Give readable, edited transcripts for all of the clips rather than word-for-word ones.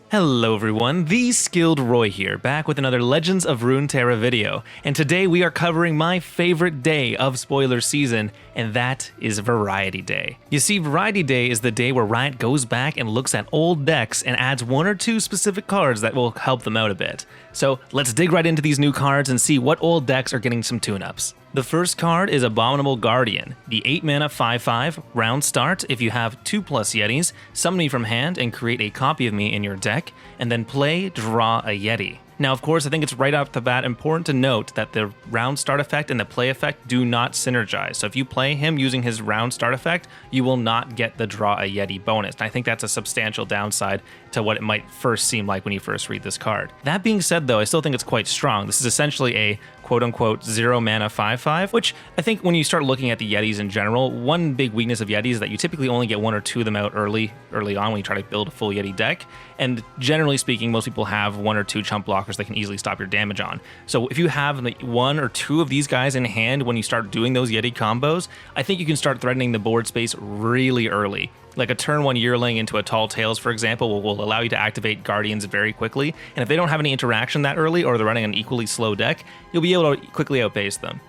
Hello everyone, the Skilled Roy here, back with another Legends of Runeterra video, and today we are covering my favorite day of spoiler season, and that is Variety Day. You see, Variety Day is the day where Riot goes back and looks at old decks and adds one or two specific cards that will help them out a bit. So let's dig right into these new cards and see what old decks are getting some tune-ups. The first card is Abominable Guardian, the 8 mana 5/5, round start. If you have 2+ Yetis, summon me from hand and create a copy of me in your deck, and then play, draw a Yeti. Now, of course, I think it's right off the bat important to note that the round start effect and the play effect do not synergize. So if you play him using his round start effect, you will not get the draw a Yeti bonus. And I think that's a substantial downside to what it might first seem like when you first read this card. That being said, though, I still think it's quite strong. This is essentially a quote-unquote 0 mana 5/5, which I think when you start looking at the Yetis in general, one big weakness of Yetis is that you typically only get one or two of them out early on when you try to build a full Yeti deck. And generally speaking, most people have one or two chump blockers that can easily stop your damage on. So if you have like one or two of these guys in hand when you start doing those Yeti combos, I think you can start threatening the board space really early. Like a turn 1 Yearling into a Tall Tales, for example, will allow you to activate Guardians very quickly, and if they don't have any interaction that early, or they're running an equally slow deck, you'll be able to quickly outpace them.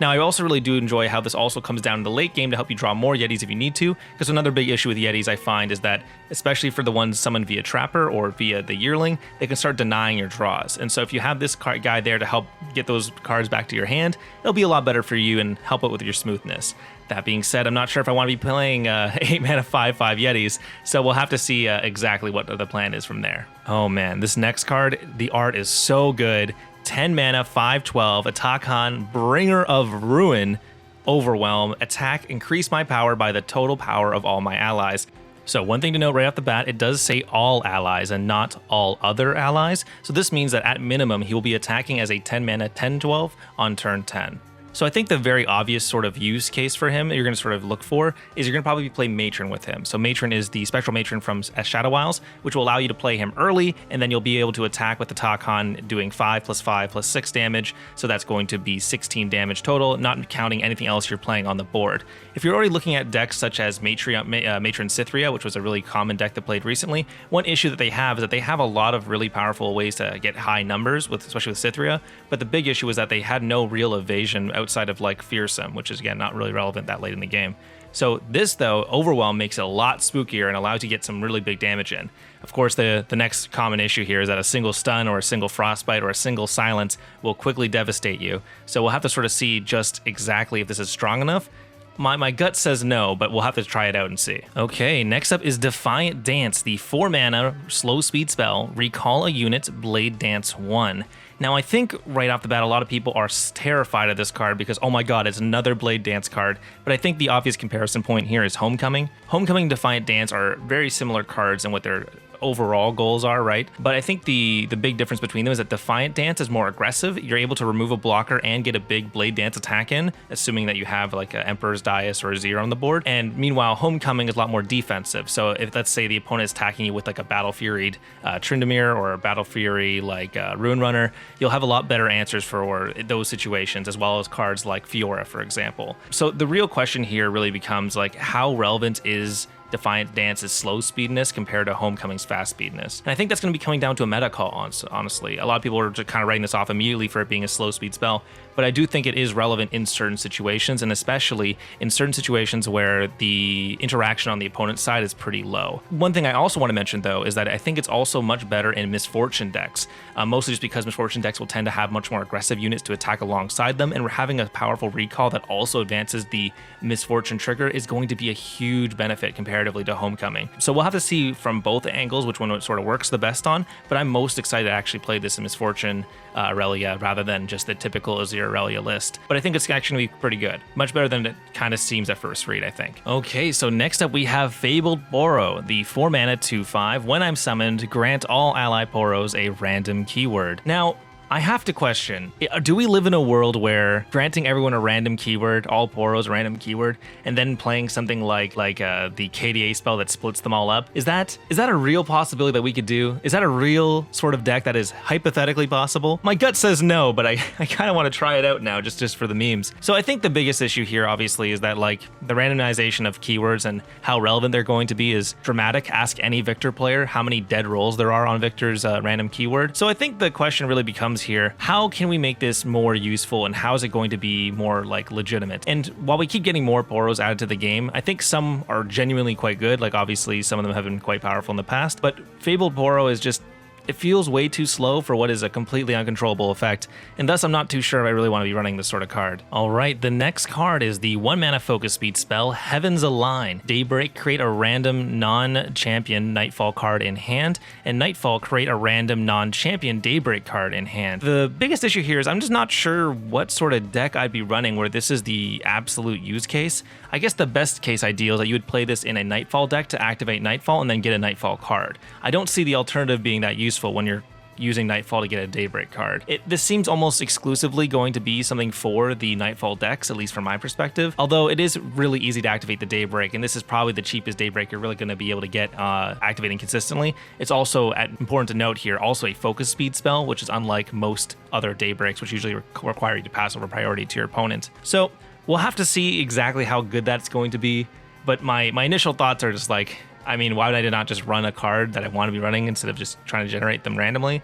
Now, I also really do enjoy how this also comes down in the late game to help you draw more Yetis if you need to, because another big issue with Yetis I find is that, especially for the ones summoned via Trapper or via the Yearling, they can start denying your draws. And so if you have this guy there to help get those cards back to your hand, it'll be a lot better for you and help out with your smoothness. That being said, I'm not sure if I want to be playing 8 mana 5/5 Yetis, so we'll have to see exactly what the plan is from there. Oh man, this next card, the art is so good. 10 mana 5/12, Atakan, Bringer of Ruin, Overwhelm, attack, increase my power by the total power of all my allies. So one thing to note right off the bat, it does say all allies and not all other allies. So this means that at minimum, he will be attacking as a 10 mana 10/12 on turn 10. So I think the very obvious sort of use case for him that you're going to sort of look for is you're going to probably play Matron with him. So Matron is the Spectral Matron from Shadow Isles, which will allow you to play him early, and then you'll be able to attack with the Takhan doing 5+5+6 damage. So that's going to be 16 damage total, not counting anything else you're playing on the board. If you're already looking at decks such as Matron Cythria, which was a really common deck that played recently, one issue that they have is that they have a lot of really powerful ways to get high numbers, especially with Cythria, but the big issue is that they had no real evasion outside of like Fearsome, which is again not really relevant that late in the game. So this though, Overwhelm, makes it a lot spookier and allows you to get some really big damage in. Of course, the next common issue here is that a single stun or a single frostbite or a single silence will quickly devastate you. So we'll have to sort of see just exactly if this is strong enough. My gut says no, but we'll have to try it out and see. Okay, next up is Defiant Dance, the 4 mana slow speed spell, recall a unit, Blade Dance 1. Now, I think right off the bat, a lot of people are terrified of this card because, oh my god, it's another Blade Dance card. But I think the obvious comparison point here is Homecoming. Homecoming and Defiant Dance are very similar cards in what their overall goals are, right? But I think the big difference between them is that Defiant Dance is more aggressive. You're able to remove a blocker and get a big Blade Dance attack in, assuming that you have like an Emperor's Dais or a Zero on the board. And meanwhile, Homecoming is a lot more defensive. So if, let's say, the opponent is attacking you with like a Battle Furied Tryndamere or a Battle Fury like Rune Runner, you'll have a lot better answers for those situations, as well as cards like Fiora, for example. So the real question here really becomes like, how relevant is Defiant Dance's slow speedness compared to Homecoming's fast speedness? And I think that's going to be coming down to a meta call, honestly. A lot of people are just kind of writing this off immediately for it being a slow speed spell, but I do think it is relevant in certain situations, and especially in certain situations where the interaction on the opponent's side is pretty low. One thing I also want to mention, though, is that I think it's also much better in Misfortune decks, mostly just because Misfortune decks will tend to have much more aggressive units to attack alongside them, and having a powerful recall that also advances the Misfortune trigger is going to be a huge benefit comparatively to Homecoming. So we'll have to see from both angles which one it sort of works the best on, but I'm most excited to actually play this in Misfortune Aurelia rather than just the typical Azir Aurelia list. But I think it's actually going to be pretty good. Much better than it kind of seems at first read, I think. Okay, so next up we have Fabled Poro, the 4 mana 2/5. When I'm summoned, grant all ally Poros a random keyword. Now, I have to question, do we live in a world where granting everyone a random keyword, all Poros a random keyword, and then playing something like the KDA spell that splits them all up? Is that a real possibility that we could do? Is that a real sort of deck that is hypothetically possible? My gut says no, but I kind of want to try it out now just for the memes. So I think the biggest issue here obviously is that like the randomization of keywords and how relevant they're going to be is dramatic. Ask any Victor player how many dead rolls there are on Victor's random keyword. So I think the question really becomes here, how can we make this more useful and how is it going to be more like legitimate? And while we keep getting more Poros added to the game, I think some are genuinely quite good. Like obviously some of them have been quite powerful in the past, but Fabled Poro is just, it feels way too slow for what is a completely uncontrollable effect, and thus I'm not too sure if I really want to be running this sort of card. Alright, the next card is the 1 mana focus speed spell, Heavens Align. Daybreak, create a random non-champion Nightfall card in hand, and Nightfall, create a random non-champion Daybreak card in hand. The biggest issue here is I'm just not sure what sort of deck I'd be running where this is the absolute use case. I guess the best case ideal is that you would play this in a Nightfall deck to activate Nightfall and then get a Nightfall card. I don't see the alternative being that useful when you're using Nightfall to get a Daybreak card. This seems almost exclusively going to be something for the Nightfall decks, at least from my perspective, although it is really easy to activate the Daybreak, and this is probably the cheapest Daybreak you're really going to be able to get activating consistently. It's also, important to note here, also a focus speed spell, which is unlike most other Daybreaks, which usually require you to pass over priority to your opponent. So we'll have to see exactly how good that's going to be, but my initial thoughts are just like, I mean, why would I not just run a card that I want to be running instead of just trying to generate them randomly?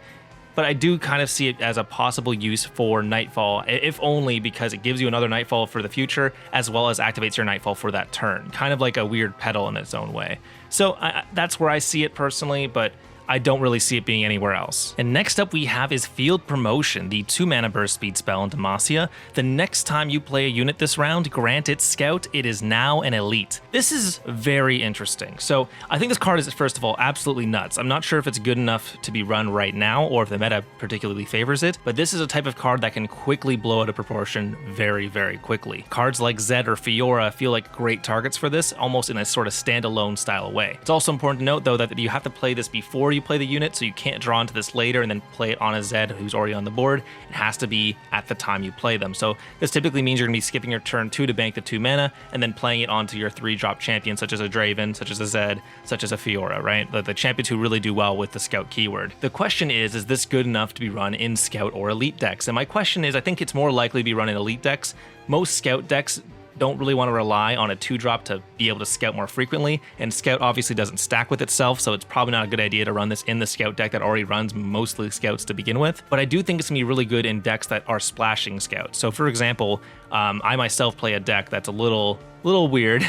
But I do kind of see it as a possible use for Nightfall, if only because it gives you another Nightfall for the future, as well as activates your Nightfall for that turn. Kind of like a weird pedal in its own way. So that's where I see it personally, but I don't really see it being anywhere else. And next up we have is Field Promotion, the 2 mana burst speed spell in Demacia. The next time you play a unit this round, grant it Scout, it is now an elite. This is very interesting. So I think this card is, first of all, absolutely nuts. I'm not sure if it's good enough to be run right now or if the meta particularly favors it, but this is a type of card that can quickly blow out of proportion very, very quickly. Cards like Zed or Fiora feel like great targets for this, almost in a sort of standalone style way. It's also important to note though that you have to play this before you play the unit, so you can't draw into this later and then play it on a Zed who's already on the board. It has to be at the time you play them. So this typically means you're going to be skipping your turn 2 to bank the 2 mana and then playing it onto your 3-drop champion, such as a Draven, such as a Zed, such as a Fiora, right? The champions who really do well with the Scout keyword. The question is this good enough to be run in Scout or Elite decks? And my question is, I think it's more likely to be run in Elite decks. Most Scout decks don't really want to rely on a 2-drop to be able to scout more frequently, and Scout obviously doesn't stack with itself, so it's probably not a good idea to run this in the Scout deck that already runs mostly Scouts to begin with. But I do think it's going to be really good in decks that are splashing Scouts. So for example, I myself play a deck that's a little weird.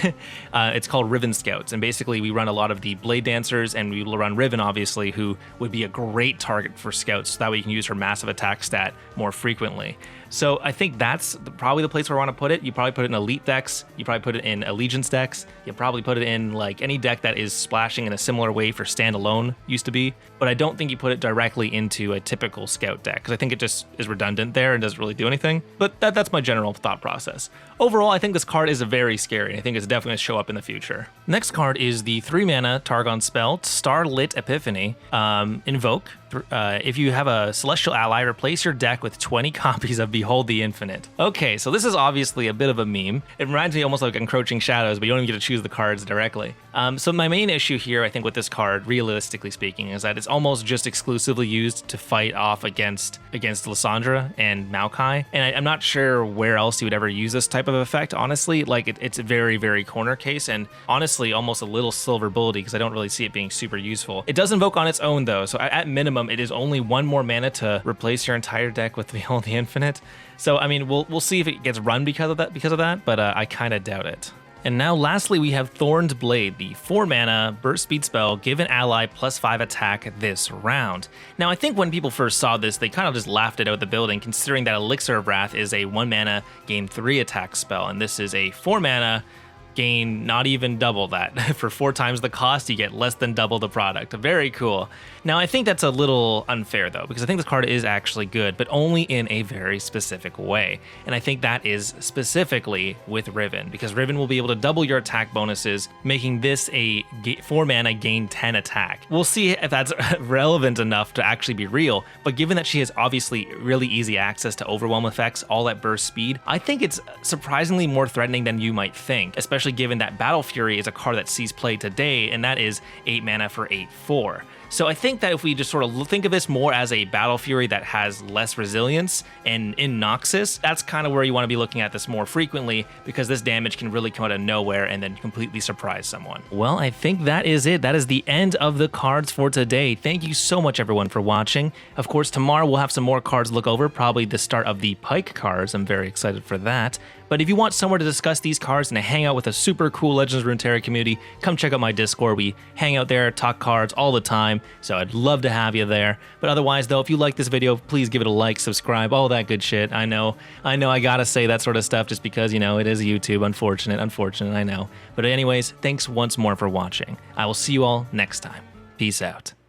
It's called Riven Scouts, and basically we run a lot of the Blade Dancers, and we will run Riven obviously, who would be a great target for Scouts, so that way you can use her massive attack stat more frequently. So I think that's probably the place where I want to put it. You probably put it in Elite decks, you probably put it in Allegiance decks, you probably put it in like any deck that is splashing in a similar way for standalone used to be, but I don't think you put it directly into a typical Scout deck, because I think it just is redundant there and doesn't really do anything. But that's my general thought process. Overall, I think this card is very scary. I think it's definitely going to show up in the future. Next card is the 3 mana Targon spell, Starlit Epiphany. Invoke. If you have a Celestial ally, replace your deck with 20 copies of Behold the Infinite. Okay, so this is obviously a bit of a meme. It reminds me almost like Encroaching Shadows, but you don't even get to choose the cards directly. So my main issue here, I think, with this card, realistically speaking, is that it's almost just exclusively used to fight off against Lysandra and Maokai, and I'm not sure where else you would ever use this type of effect, honestly. Like, it's a very, very corner case, and honestly, almost a little silver bullety, because I don't really see it being super useful. It does invoke on its own, though, so at minimum, it is only 1 more mana to replace your entire deck with Behold the Infinite. So, I mean, we'll see if it gets run because of that, but I kind of doubt it. And now lastly, we have Thorned Blade, the 4 mana burst speed spell, give an ally +5 attack this round. Now I think when people first saw this, they kind of just laughed it out of the building, considering that Elixir of Wrath is a 1 mana gain 3 attack spell, and this is a 4 mana gain not even double that. For 4 times the cost, you get less than double the product. Very cool. Now, I think that's a little unfair though, because I think this card is actually good, but only in a very specific way. And I think that is specifically with Riven, because Riven will be able to double your attack bonuses, making this a 4 mana gain 10 attack. We'll see if that's relevant enough to actually be real, but given that she has obviously really easy access to overwhelm effects, all at burst speed, I think it's surprisingly more threatening than you might think, especially given that Battle Fury is a card that sees play today, and that is 8 mana for 8/4. So I think that if we just sort of think of this more as a Battle Fury that has less resilience and in Noxus, that's kind of where you want to be looking at this more frequently, because this damage can really come out of nowhere and then completely surprise someone. Well, I think that is it. That is the end of the cards for today. Thank you so much everyone for watching. Of course, tomorrow we'll have some more cards to look over, probably the start of the Pike cards. I'm very excited for that. But if you want somewhere to discuss these cards and to hang out with a super cool Legends of Runeterra community, come check out my Discord. We hang out there, talk cards all the time, so I'd love to have you there. But otherwise though, if you like this video, please give it a like, subscribe, all that good shit. I know I gotta say that sort of stuff just because, you know, it is YouTube. Unfortunate, I know. But anyways, thanks once more for watching. I will see you all next time. Peace out.